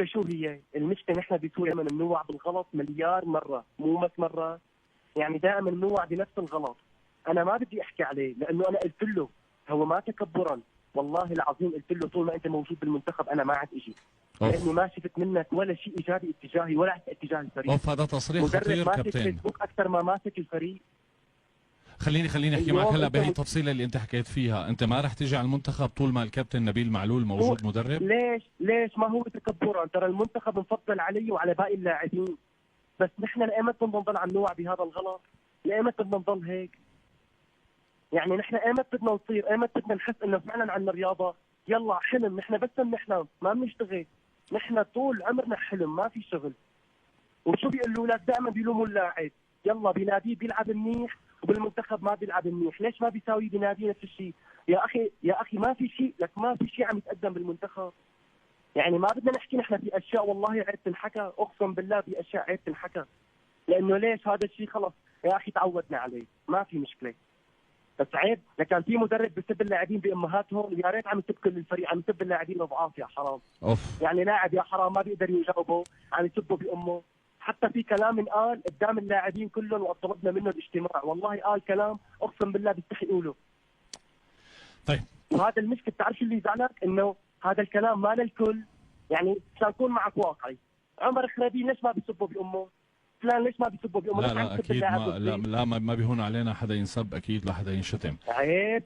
المشكله شو هي؟ المشكله نحن بسوريا دائما بنوع بالغلط مليار مره، مو بس مره، يعني دائما بنوع بنفس الغلط. انا ما بدي احكي عليه لانه انا قلت له، هو ما تكبرا، والله العظيم قلت له طول ما انت موجود بالمنتخب انا ما عاد اجي، لاني ما شفت منك ولا شيء ايجابي اتجاهي ولا اتجاه الفريق. هذا تصريح خطير مدرب ماسك كابتن. فيسبوك اكثر ما ماسك الفريق. خليني احكي معك اليوم هلا انت بهي التفصيله اللي انت حكيت فيها. انت ما رح تيجي على المنتخب طول ما الكابتن نبيل معلول موجود مدرب؟ ليش ما هو تكبرا؟ ترى المنتخب مفضل علي وعلى باقي اللاعبين، بس نحن لأيمتى بدنا نضل عم نوع بهذا الغلط؟ لأيمتى بدنا نضل هيك؟ يعني نحن ايمت بدنا نصير، ايمت بدنا نحس انه فعلا عندنا رياضه؟ يلا حلم، نحن بس بنحلم ما بنشتغل، نحن طول عمرنا حلم ما في شغل. وشو بيقولوا لك؟ دائما بيلوموا اللاعب، يلا بناديه بيلعب منيح وبالمنتخب ما بيلعب منيح، ليش ما بيساوي بناديه نفس الشيء؟ يا اخي ما في شيء، لك ما في شيء عم يتقدم بالمنتخب. يعني ما بدنا نحكي نحن في اشياء والله عيب تنحكى، اقسم بالله في اشياء عيب تنحكى، لانه ليش هذا الشيء خلص يا اخي تعودنا عليه، ما في مشكله. بس عيب لكان في مدرب بسب اللاعبين بامهاتهم، يا ريت عم يسب كل الفريق، عم يسب اللاعبين اضعاف يا حرام. يعني لاعب يا حرام ما بيقدر يجاوبه عم يسبه بامه. حتى في كلام انقال قدام اللاعبين كلهم وطلبنا منه الاجتماع، والله قال كلام اقسم بالله بيستحي يقوله. طيب وهذا المشكله، بتعرف شو اللي يزعلك؟ انه هذا الكلام ما للكل. يعني عشان اكون معك واقعي، عمر خرابي ليش ما بيسبه بامه؟ فلان ليش ما بيسبه بامه؟ لا ليش عم لا يسب اكيد اللاعب؟ ما لا ما بيهون علينا حدا ينسب، اكيد لا حدا ينشتم. عيب.